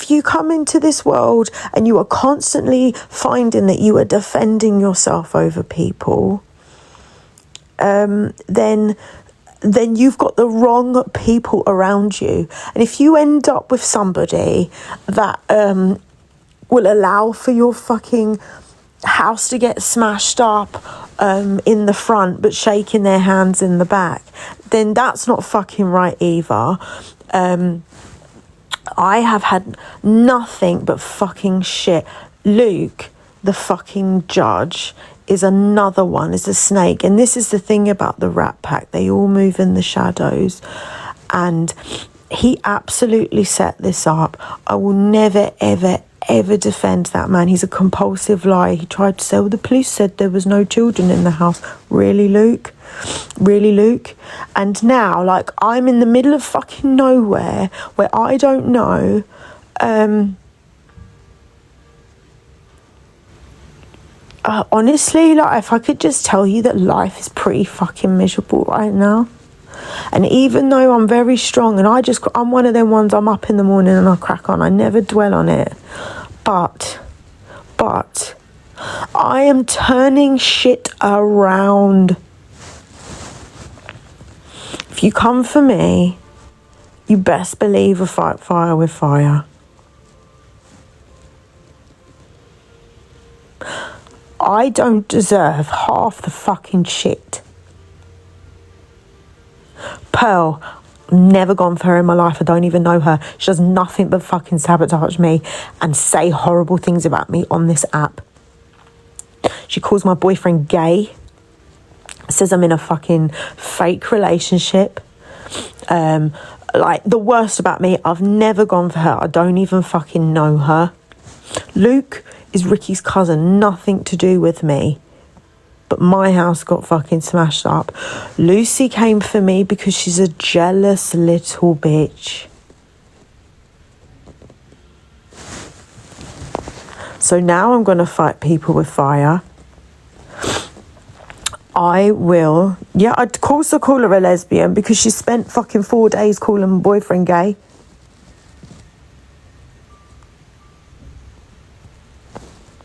if you come into this world and you are constantly finding that you are defending yourself over people, then you've got the wrong people around you. And if you end up with somebody that will allow for your fucking house to get smashed up in the front but shaking their hands in the back, then that's not fucking right either. I have had nothing but fucking shit. Luke, the fucking judge, is another one, is a snake. And this is the thing about the Rat Pack. They all move in the shadows. And he absolutely set this up. I will never, ever, ever defend that man. He's a compulsive liar. He tried to say, well, the police said there was no children in the house. Really, Luke? Really, Luke? And now, like, I'm in the middle of fucking nowhere where I don't know. Honestly, like, if I could just tell you that life is pretty fucking miserable right now. And even though I'm very strong and I'm one of them ones, I'm up in the morning and I crack on. I never dwell on it. But I am turning shit around. If you come for me, you best believe a fight fire with fire. I don't deserve half the fucking shit. Pearl, never gone for her in my life. I don't even know her. She does nothing but fucking sabotage me and say horrible things about me on this app. She calls my boyfriend gay. Says I'm in a fucking fake relationship. Like, the worst about me, I've never gone for her. I don't even fucking know her. Luke is Ricky's cousin, nothing to do with me. But my house got fucking smashed up. Lucy came for me because she's a jealous little bitch. So now I'm going to fight people with fire. I will. Yeah, of course I call her a lesbian because she spent fucking 4 days calling my boyfriend gay.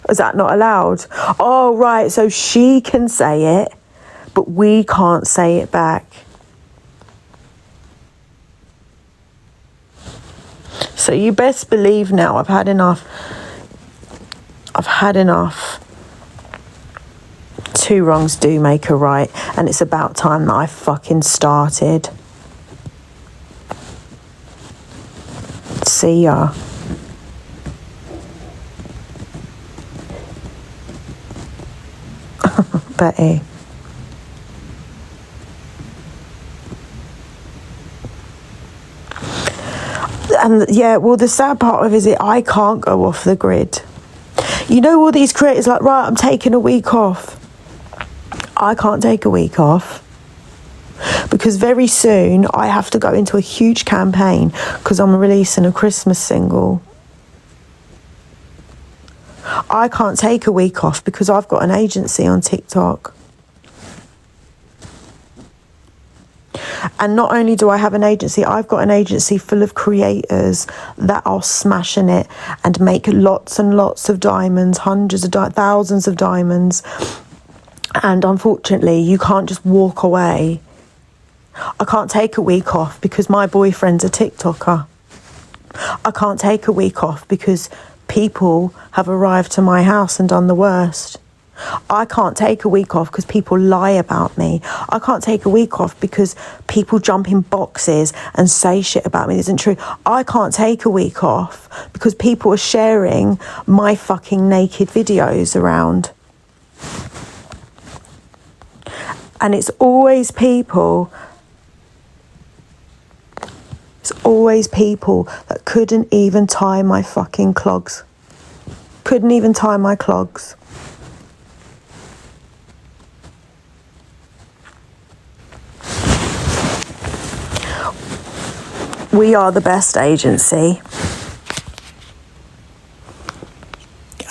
Is that not allowed? Oh, right. So she can say it, but we can't say it back. So you best believe now I've had enough. I've had enough. 2 wrongs do make a right. And it's about time that I fucking started. See ya. Betty. And yeah, well, the sad part of it is I can't go off the grid. You know, all these creators like, right, I'm taking a week off. I can't take a week off because very soon I have to go into a huge campaign because I'm releasing a Christmas single. I can't take a week off because I've got an agency on TikTok. And not only do I have an agency, I've got an agency full of creators that are smashing it and make lots and lots of diamonds, hundreds of thousands of diamonds. And unfortunately, you can't just walk away. I can't take a week off because my boyfriend's a TikToker. I can't take a week off because people have arrived to my house and done the worst. I can't take a week off because people lie about me. I can't take a week off because people jump in boxes and say shit about me that isn't true. I can't take a week off because people are sharing my fucking naked videos around. And it's always people that couldn't even tie my fucking clogs. Couldn't even tie my clogs. We are the best agency.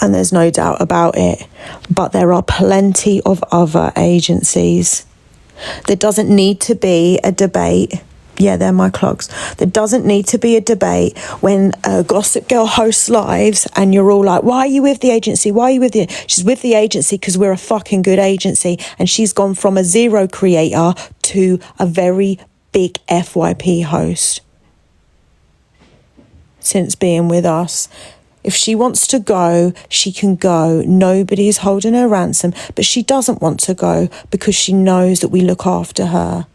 And there's no doubt about it. But there are plenty of other agencies. There doesn't need to be a debate. Yeah, they're my clogs. There doesn't need to be a debate when a Gossip Girl hosts lives and you're all like, why are you with the agency? Why are you with the... She's with the agency because we're a fucking good agency, and she's gone from a zero creator to a very big FYP host since being with us. If she wants to go, she can go. Nobody is holding her ransom, but she doesn't want to go because she knows that we look after her.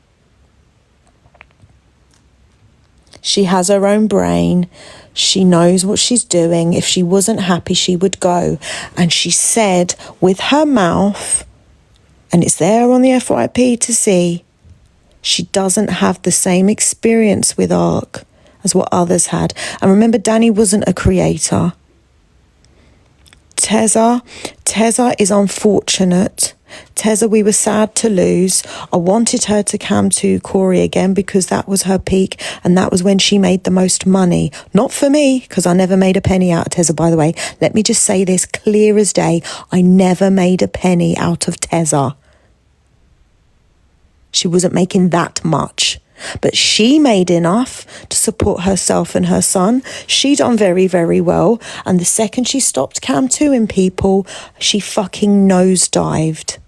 She has her own brain. She knows what she's doing. If she wasn't happy, she would go. And she said with her mouth, and it's there on the FYP to see, she doesn't have the same experience with ARC as what others had. And remember, Danny wasn't a creator. Tezza is unfortunate. Tezza, we were sad to lose. I wanted her to come to Corey again because that was her peak and that was when she made the most money. Not for me, because I never made a penny out of Tezza, by the way. Let me just say this clear as day. I never made a penny out of Tezza. She wasn't making that much. But she made enough to support herself and her son. She done very, very well. And the second she stopped cam 2ing people, she fucking nosedived.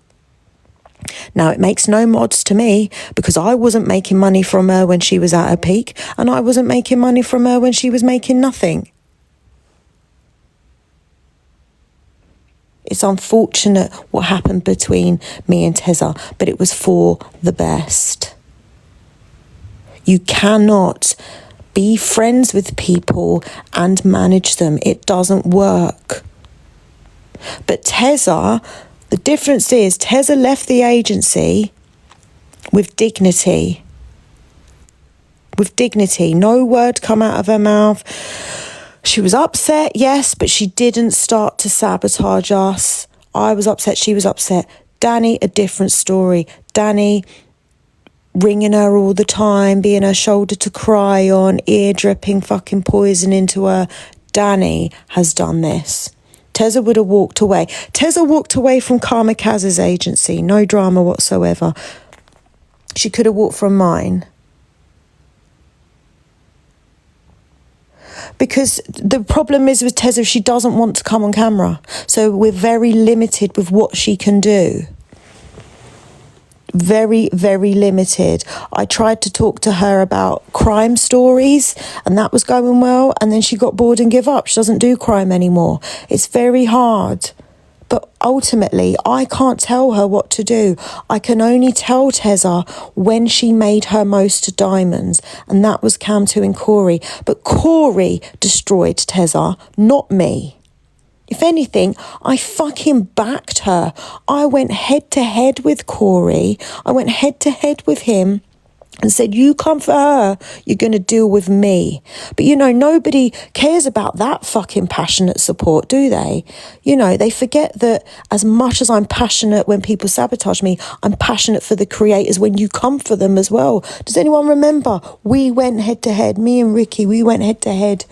Now, it makes no odds to me because I wasn't making money from her when she was at her peak, and I wasn't making money from her when she was making nothing. It's unfortunate what happened between me and Tezza, but it was for the best. You cannot be friends with people and manage them. It doesn't work. But Tezza, the difference is Tezza left the agency with dignity. With dignity. No word come out of her mouth. She was upset, yes, but she didn't start to sabotage us. I was upset, she was upset. Danny, a different story. Danny ringing her all the time, being her shoulder to cry on, ear dripping fucking poison into her. Danny has done this. Tezza would have walked away. Tezza walked away from Kamikaze's agency. No drama whatsoever. She could have walked from mine. Because the problem is with Tezza, she doesn't want to come on camera. So we're very limited with what she can do. Very, very limited. I tried to talk to her about crime stories and that was going well, and then she got bored and gave up. She doesn't do crime anymore. It's very hard. But ultimately, I can't tell her what to do. I can only tell Tezza when she made her most diamonds, and that was Cam 2 and Corey. But Corey destroyed Tezza, not me. If anything, I fucking backed her. I went head to head with Corey. I went head to head with him and said, you come for her, you're going to deal with me. But, you know, nobody cares about that fucking passionate support, do they? You know, they forget that as much as I'm passionate when people sabotage me, I'm passionate for the creators when you come for them as well. Does anyone remember? We went head to head, me and Ricky, we went head to head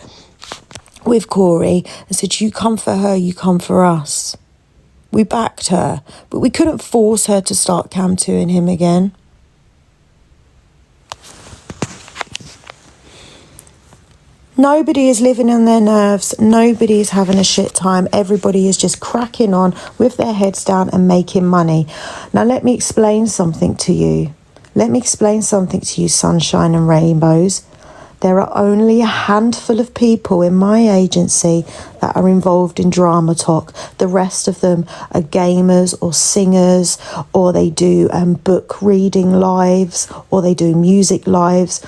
with Corey and said, you come for her, you come for us. We backed her, but we couldn't force her to start cam 2ing him again. Nobody is living on their nerves. Nobody is having a shit time. Everybody is just cracking on with their heads down and making money. Now, let me explain something to you. Let me explain something to you, sunshine and rainbows. There are only a handful of people in my agency that are involved in drama talk. The rest of them are gamers or singers, or they do book reading lives, or they do music lives.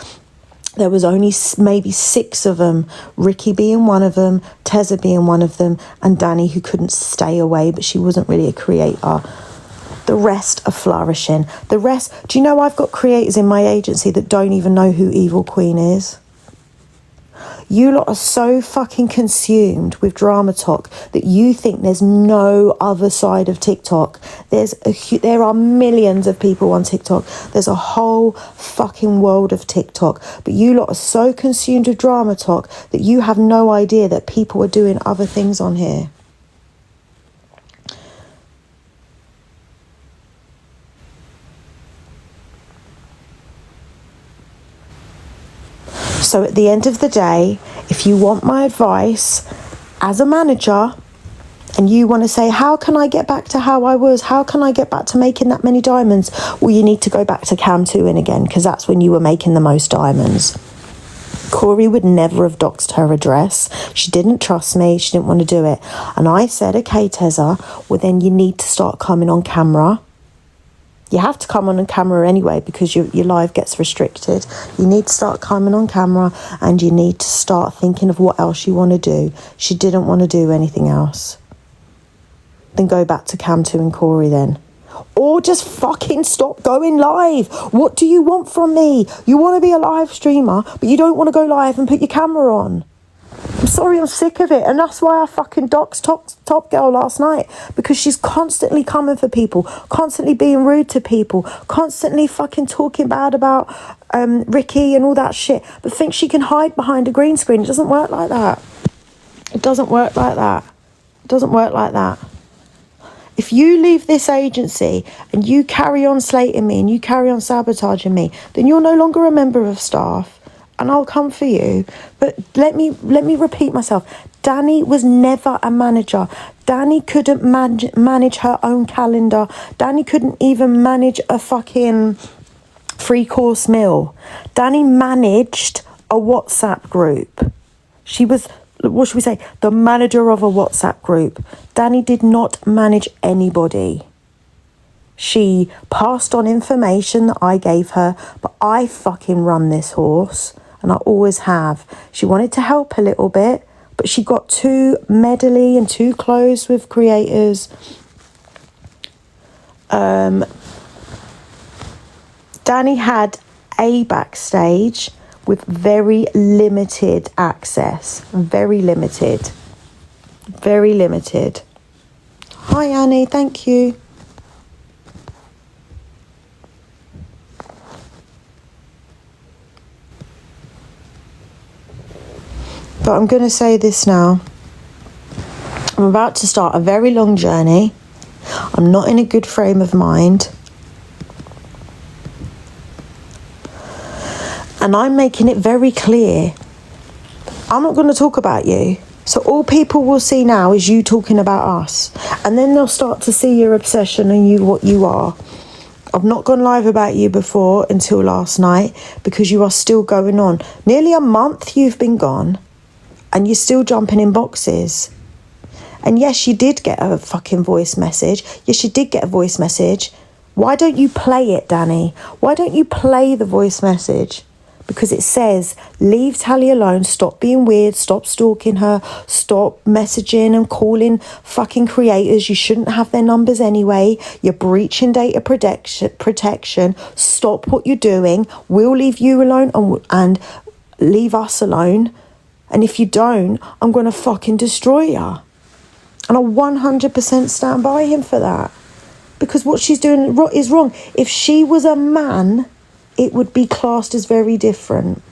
There was only maybe 6 of them, Ricky being one of them, Tezza being one of them, and Danny, who couldn't stay away, but she wasn't really a creator. The rest are flourishing. The rest, do you know I've got creators in my agency that don't even know who Evil Queen is? You lot are so fucking consumed with drama talk that you think there's no other side of TikTok. There are millions of people on TikTok. There's a whole fucking world of TikTok. But you lot are so consumed with drama talk that you have no idea that people are doing other things on here. So at the end of the day, if you want my advice as a manager and you want to say, how can I get back to how I was? How can I get back to making that many diamonds? Well, you need to go back to Cam 2 in again, because that's when you were making the most diamonds. Corey would never have doxed her address. She didn't trust me. She didn't want to do it. And I said, okay, Tezza, well, then you need to start coming on camera. You have to come on camera anyway, because your live gets restricted. You need to start coming on camera, and you need to start thinking of what else you want to do. She didn't want to do anything else. Then go back to Cam 2 and Corey then. Or just fucking stop going live. What do you want from me? You want to be a live streamer, but you don't want to go live and put your camera on. I'm sorry, I'm sick of it. And that's why I fucking doxed Top Girl last night. Because she's constantly coming for people. Constantly being rude to people. Constantly fucking talking bad about Ricky and all that shit. But thinks she can hide behind a green screen. It doesn't work like that. It doesn't work like that. It doesn't work like that. If you leave this agency and you carry on slating me and you carry on sabotaging me, then you're no longer a member of staff, and I'll come for you. But let me repeat myself. Danny was never a manager. Danny couldn't manage her own calendar. Danny couldn't even manage a fucking 3-course meal. Danny managed a WhatsApp group. She was, what should we say, the manager of a WhatsApp group. Danny did not manage anybody. She passed on information that I gave her, but I fucking run this horse, and I always have. She wanted to help a little bit, but she got too meddly and too close with creators. Danny had a backstage with very limited access. Very limited. Very limited. Hi, Annie. Thank you. But I'm going to say this now. I'm about to start a very long journey. I'm not in a good frame of mind. And I'm making it very clear. I'm not going to talk about you. So all people will see now is you talking about us. And then they'll start to see your obsession and you what you are. I've not gone live about you before until last night, because you are still going on. Nearly a month you've been gone, and you're still jumping in boxes. And yes, you did get a fucking voice message. Yes, you did get a voice message. Why don't you play it, Danny? Why don't you play the voice message? Because it says, leave Talia alone, stop being weird, stop stalking her, stop messaging and calling fucking creators. You shouldn't have their numbers anyway. You're breaching data protection. Stop what you're doing. We'll leave you alone and leave us alone. And if you don't, I'm going to fucking destroy you. And I 100% stand by him for that. Because what she's doing is wrong. If she was a man, it would be classed as very different.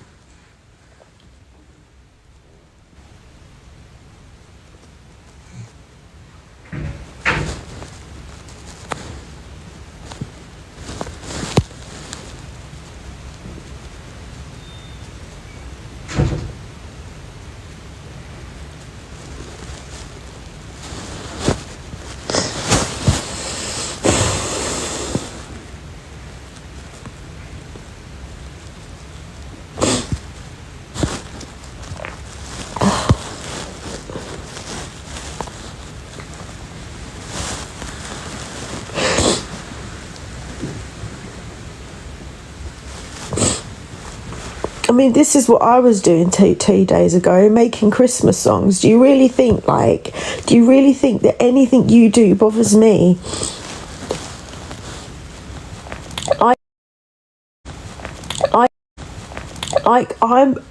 I mean, this is what I was doing two days ago, making Christmas songs. Do you really think that anything you do bothers me?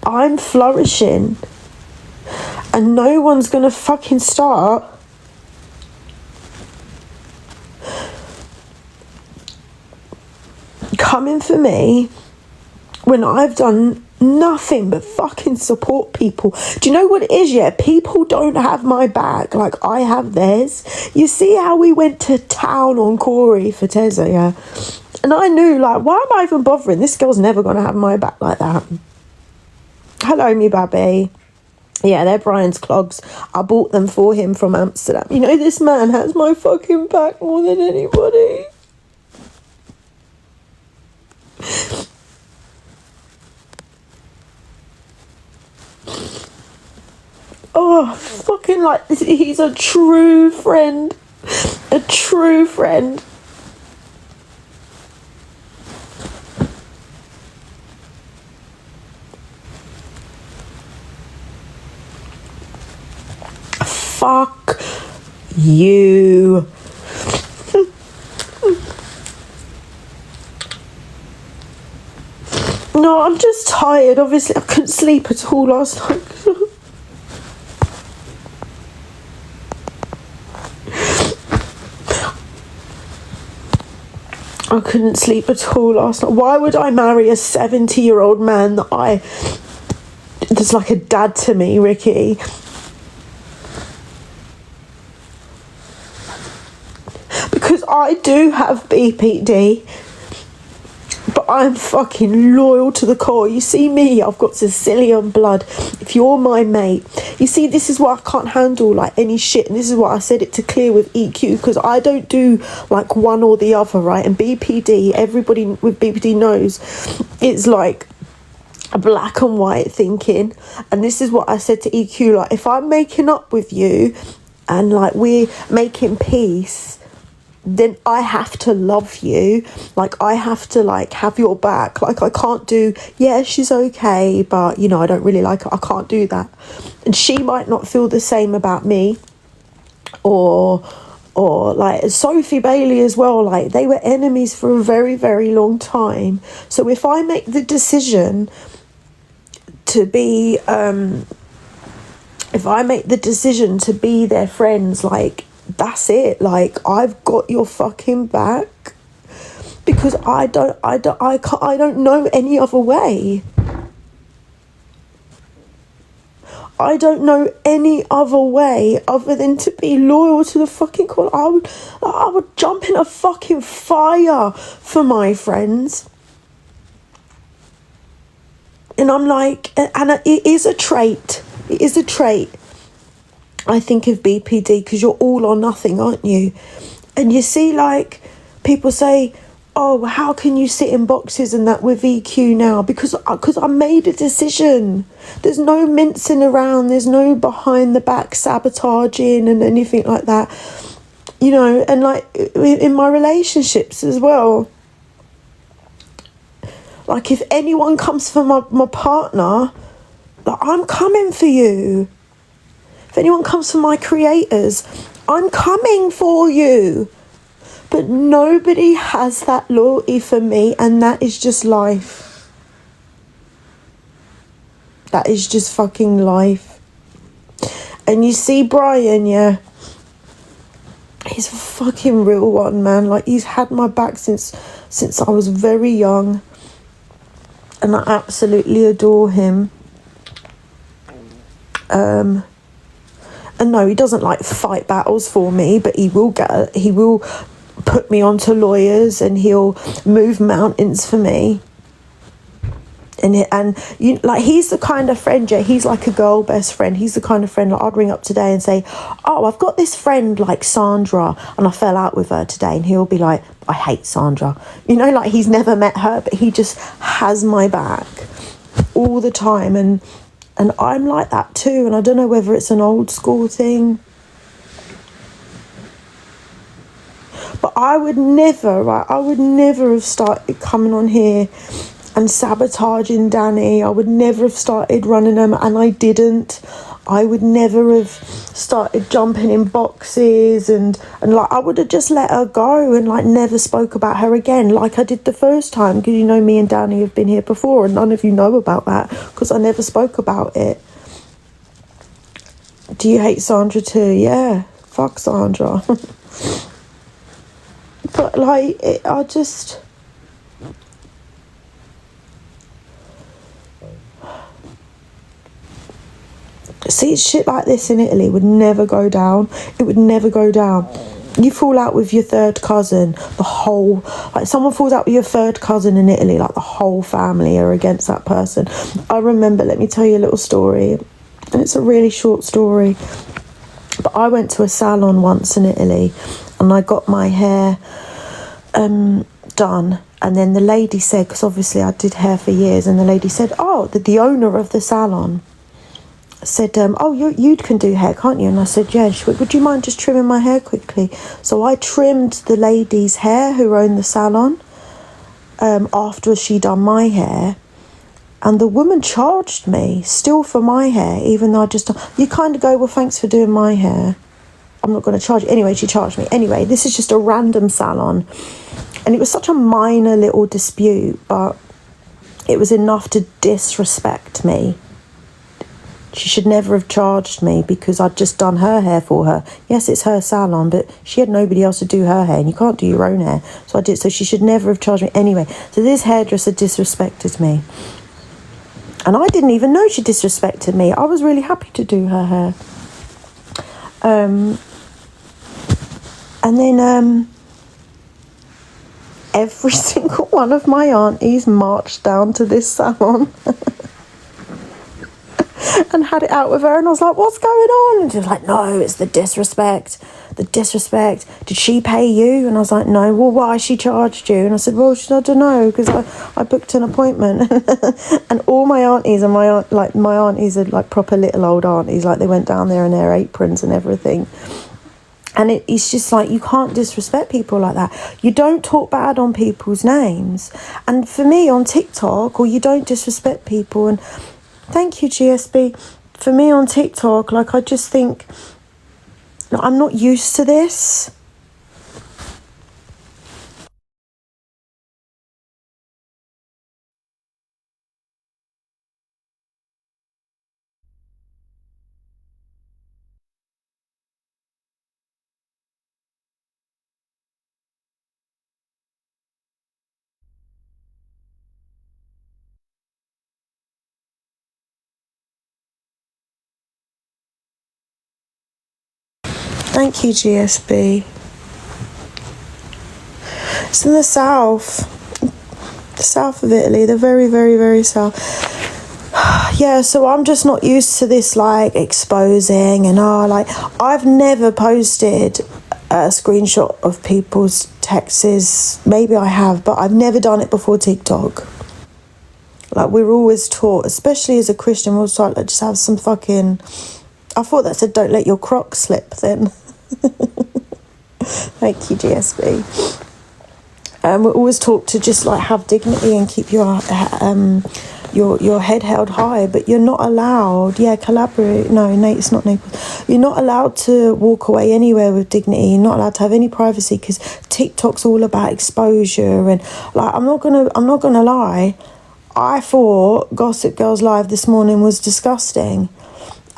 I'm flourishing, and no one's gonna fucking start coming for me when I've done nothing but fucking support people. Do you know what it is? Yeah, people don't have my back like I have theirs. You see how we went to town on Corey for Tezza, yeah? And I knew, like, why am I even bothering? This girl's never going to have my back like that. Hello, me babby. Yeah, they're Brian's clogs. I bought them for him from Amsterdam. You know, this man has my fucking back more than anybody. Oh, fucking like, he's a true friend. A true friend. Fuck you. No, I'm just tired. Obviously, I couldn't sleep at all last night. I couldn't sleep at all last night. Why would I marry a 70-year-old man that's like a dad to me, Ricky? Because I do have BPD, but I'm fucking loyal to the core. You see me, I've got Sicilian blood. If you're my mate, you see, this is why I can't handle like any shit, and this is why I said it to clear with EQ, because I don't do like one or the other, right? And BPD, everybody with BPD knows it's like a black and white thinking. And this is what I said to EQ, like, if I'm making up with you and like we're making peace, then I have to love you. Like, I have to like have your back. Like, I can't do, yeah, she's okay, but you know, I don't really like her. I can't do that. And she might not feel the same about me. Or like Sophie Bailey as well. Like, they were enemies for a very, very long time. So if I make the decision to be their friends, like, that's it. Like, I've got your fucking back, because I don't know any other way. I don't know any other way other than to be loyal to the fucking call. I would jump in a fucking fire for my friends. And I'm like, and it is a trait. It is a trait, I think, of BPD, because you're all or nothing, aren't you? And you see, like, people say, oh, how can you sit in boxes and that with EQ now? Because I made a decision. There's no mincing around. There's no behind the back sabotaging and anything like that. You know, and like in my relationships as well. Like, if anyone comes for my partner, like, I'm coming for you. If anyone comes for my creators, I'm coming for you. But nobody has that loyalty for me, and that is just life. That is just fucking life. And you see Brian, yeah, he's a fucking real one, man. Like, he's had my back since I was very young. And I absolutely adore him. And no, he doesn't like fight battles for me, but he will put me onto lawyers, and he'll move mountains for me. And you, like, he's the kind of friend, yeah, he's like a girl best friend. He's the kind of friend, like, I'd ring up today and say, oh, I've got this friend like Sandra, and I fell out with her today, and he'll be like, I hate Sandra. You know, like, he's never met her, but he just has my back all the time. And I'm like that too, and I don't know whether it's an old school thing. But I would never have started coming on here and sabotaging Danny. I would never have started running them, and I didn't. I would never have started jumping in boxes, and like, I would have just let her go and like never spoke about her again, like I did the first time, because you know me and Danny have been here before, and none of you know about that because I never spoke about it. Do you hate Sandra too? Yeah, fuck Sandra. But like, I just... See, shit like this in Italy would never go down. It would never go down. You fall out with your third cousin, like someone falls out with your third cousin in Italy, like the whole family are against that person. I remember, let me tell you a little story, and it's a really short story, but I went to a salon once in Italy and I got my hair done, and then the lady said, because obviously I did hair for years, and the lady said, oh, the owner of the salon said, oh, you can do hair, can't you? And I said, yeah. And she went, would you mind just trimming my hair quickly? So I trimmed the lady's hair who owned the salon after she done my hair, and the woman charged me still for my hair, even though you kind of go, well, thanks for doing my hair, I'm not going to charge you. Anyway, she charged me. Anyway, this is just a random salon, and it was such a minor little dispute, but it was enough to disrespect me. She should never have charged me because I'd just done her hair for her. Yes, it's her salon, but she had nobody else to do her hair, and you can't do your own hair. So I did. So she should never have charged me. Anyway, so this hairdresser disrespected me. And I didn't even know she disrespected me. I was really happy to do her hair. And then every single one of my aunties marched down to this salon and had it out with her, and I was like, what's going on? And she was like, no, it's the disrespect. Did she pay you? And I was like, no. Well, why she charged you? And I said, well, I don't know, because I booked an appointment. And all my aunties, and my aunties are like proper little old aunties, like they went down there in their aprons and everything. And it's just like, you can't disrespect people like that. You don't talk bad on people's names. And for me on TikTok, or you don't disrespect people. And thank you, GSB. For me on TikTok, like, I just think, I'm not used to this. Thank you, GSB. It's in the south of Italy, the very, very, very south. Yeah, so I'm just not used to this, like, exposing and like, I've never posted a screenshot of people's texts. Maybe I have, but I've never done it before TikTok. Like, we're always taught, especially as a Christian, we're always taught, like, just have some fucking, I thought that said don't let your crock slip then. Thank you, GSB. We're always taught to just, like, have dignity and keep your head held high, but you're not allowed. Yeah, collaborate. No, Nate, it's not Naples. You're not allowed to walk away anywhere with dignity. You're not allowed to have any privacy, because TikTok's all about exposure. And, like, I'm not gonna lie, I thought Gossip Girl's live this morning was disgusting,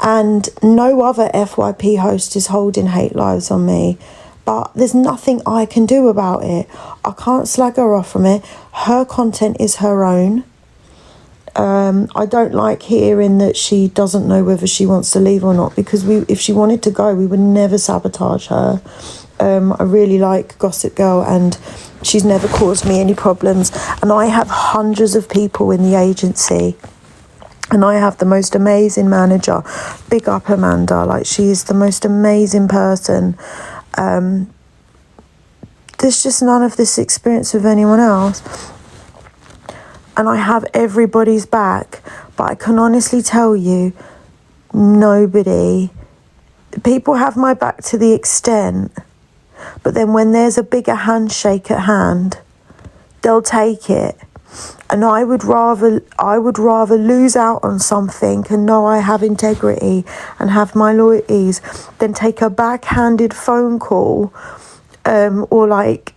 and no other FYP host is holding hate lives on me. But there's nothing I can do about it. I can't slag her off from it. Her content is her own. I don't like hearing that she doesn't know whether she wants to leave or not, because if she wanted to go, we would never sabotage her. I really like Gossip Girl, and she's never caused me any problems. And I have hundreds of people in the agency, and I have the most amazing manager. Big up Amanda. Like, she is the most amazing person. There's just none of this experience with anyone else, and I have everybody's back, but I can honestly tell you, people have my back to the extent, but then when there's a bigger handshake at hand, they'll take it. And I would rather lose out on something and know I have integrity and have my loyalties than take a backhanded phone call, or like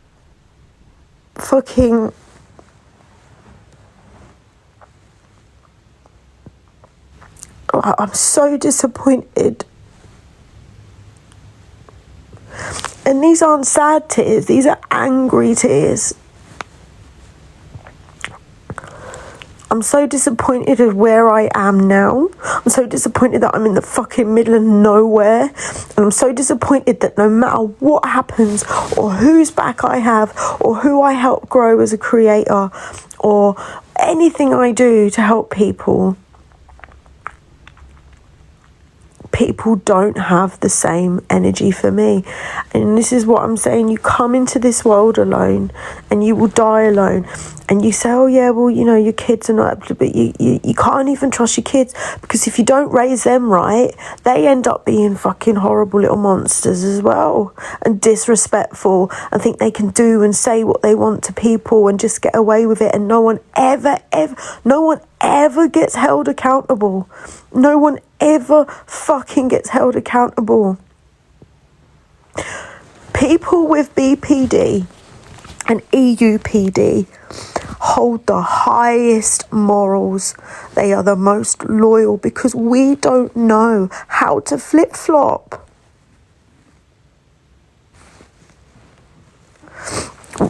fucking I'm so disappointed. And these aren't sad tears, these are angry tears. I'm so disappointed of where I am now. I'm so disappointed that I'm in the fucking middle of nowhere. And I'm so disappointed that no matter what happens, or whose back I have, or who I help grow as a creator, or anything I do to help people, people don't have the same energy for me. And this is what I'm saying. You come into this world alone and you will die alone. And you say, oh yeah, well, you know, your kids are not, but you can't even trust your kids, because if you don't raise them right, they end up being fucking horrible little monsters as well, and disrespectful, and think they can do and say what they want to people and just get away with it. And no one ever gets held accountable. No one ever fucking gets held accountable. People with BPD and EUPD hold the highest morals. They are the most loyal, because we don't know how to flip-flop.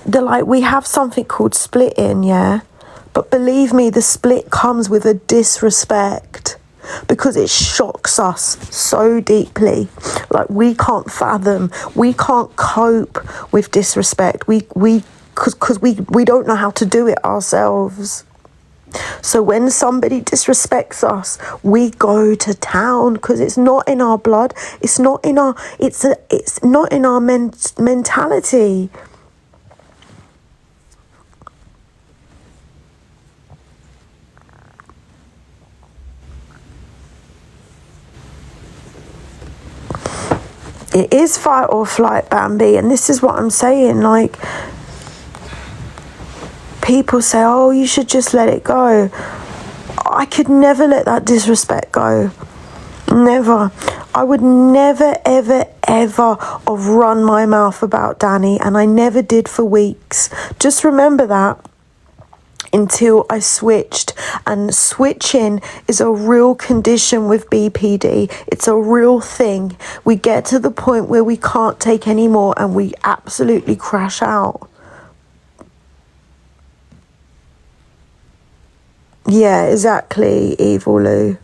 They're like, we have something called splitting, yeah? But believe me, the split comes with a disrespect, because it shocks us so deeply. Like, we can't fathom, we can't cope with disrespect. Because we don't know how to do it ourselves. So when somebody disrespects us, we go to town, because it's not in our blood. It's not in our mentality. It is fight or flight, Bambi, and this is what I'm saying. Like, people say, oh, you should just let it go. I could never let that disrespect go. Never. I would never, ever, ever have run my mouth about Danny, and I never did for weeks. Just remember that. Until I switched. And switching is a real condition with BPD. It's a real thing. We get to the point where we can't take any more and we absolutely crash out. Yeah, exactly, Evil Lou.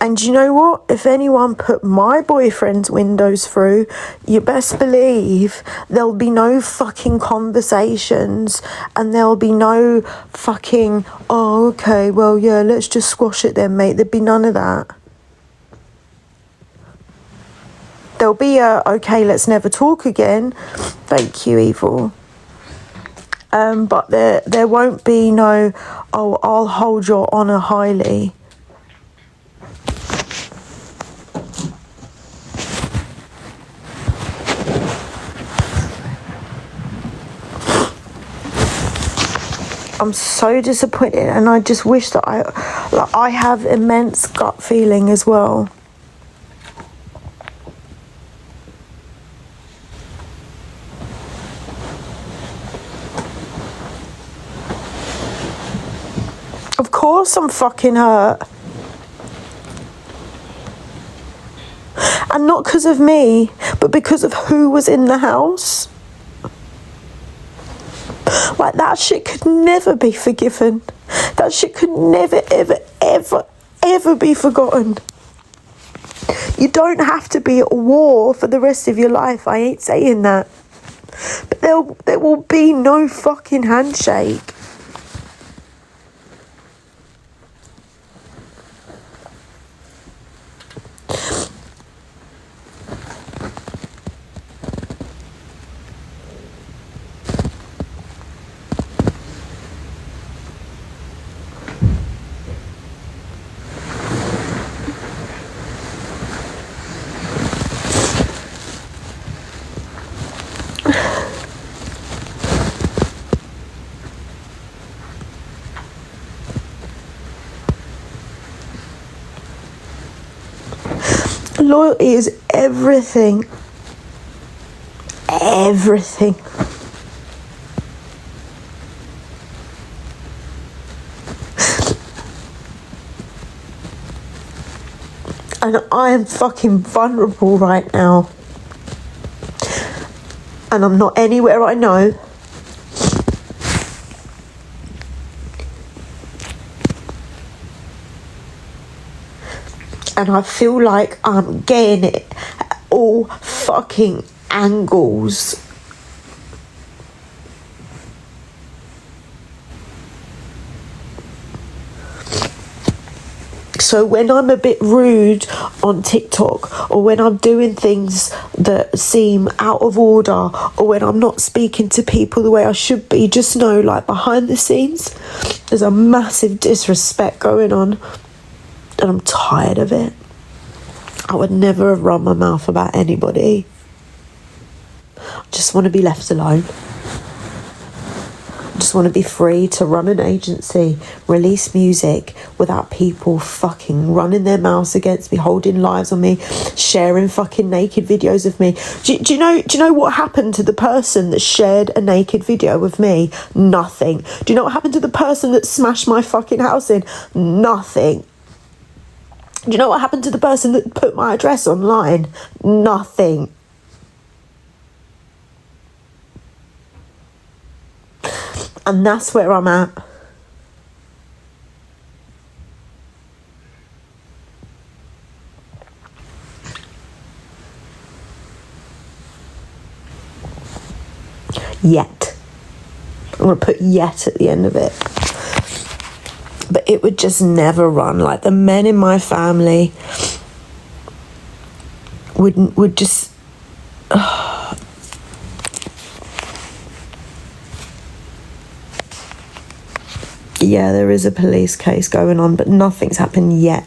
And you know what? If anyone put my boyfriend's windows through, you best believe there'll be no fucking conversations, and there'll be no fucking, oh, okay, well, yeah, let's just squash it then, mate. There'd be none of that. There'll be a, okay, let's never talk again. Thank you, Evil. But there won't be no, oh, I'll hold your honour highly. I'm so disappointed, and I just wish that I have immense gut feeling as well. Of course I'm fucking hurt. And not because of me, but because of who was in the house. Like, that shit could never be forgiven. That shit could never, ever, ever, ever be forgotten. You don't have to be at war for the rest of your life. I ain't saying that. But there will be no fucking handshake. Loyalty is everything. Everything. And I am fucking vulnerable right now. And I'm not anywhere I know. And I feel like I'm getting it at all fucking angles. So when I'm a bit rude on TikTok, or when I'm doing things that seem out of order, or when I'm not speaking to people the way I should be, just know, like, behind the scenes, there's a massive disrespect going on, and I'm tired of it. I would never have run my mouth about anybody. I just want to be left alone. I just want to be free to run an agency, release music without people fucking running their mouths against me, holding lives on me, sharing fucking naked videos of me. Do you know what happened to the person that shared a naked video of me? Nothing. Do you know what happened to the person that smashed my fucking house in? Nothing. Do you know what happened to the person that put my address online? Nothing. And that's where I'm at. Yet. I'm going to put yet at the end of it. But it would just never run. Like, the men in my family would just... Yeah, there is a police case going on, but nothing's happened yet.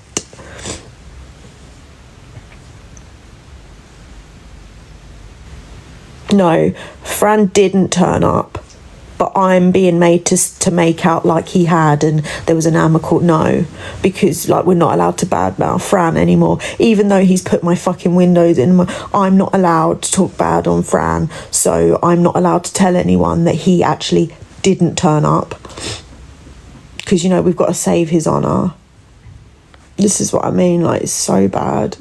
No, Fran didn't turn up, but I'm being made to make out like he had, and there was an amicable no, because, like, we're not allowed to badmouth Fran anymore, even though he's put my fucking windows in. I'm not allowed to talk bad on Fran, so I'm not allowed to tell anyone that he actually didn't turn up, because, you know, we've got to save his honour. This is what I mean, like, it's so bad.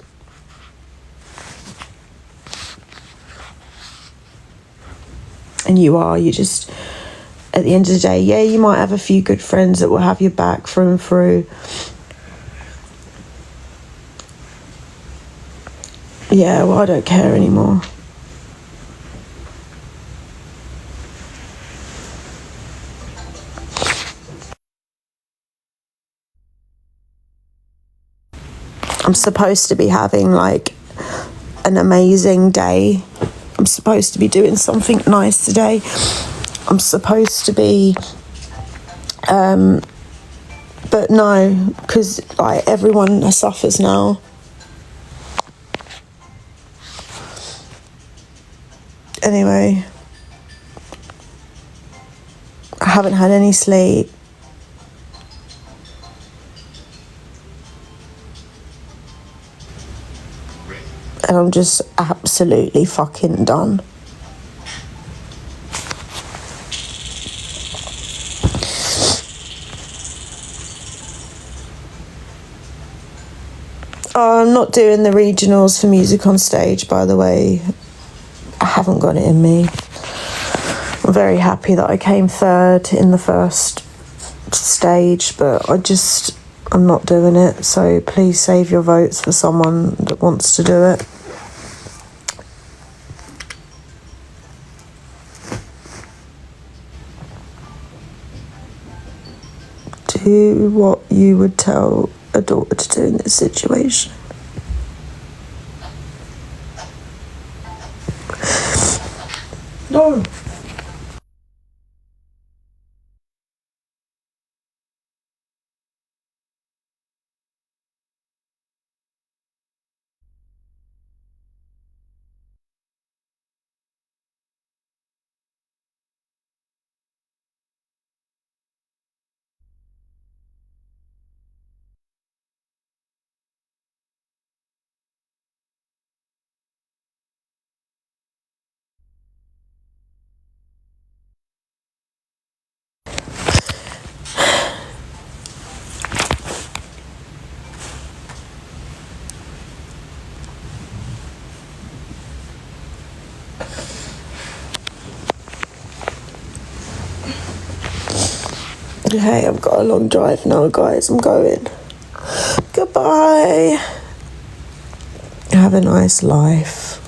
And you just, at the end of the day, yeah, you might have a few good friends that will have your back through and through. Yeah, well, I don't care anymore. I'm supposed to be having, like, an amazing day. I'm supposed to be doing something nice today. I'm supposed to be... but no, because, like, everyone suffers now. Anyway, I haven't had any sleep. And I'm just absolutely fucking done. Oh, I'm not doing the regionals for music on stage, by the way. I haven't got it in me. I'm very happy that I came third in the first stage, but I'm not doing it. So please save your votes for someone that wants to do it. Do what you would tell a daughter to do in this situation. No. Hey, I've got a long drive now, guys. I'm going. Goodbye. have a nice life.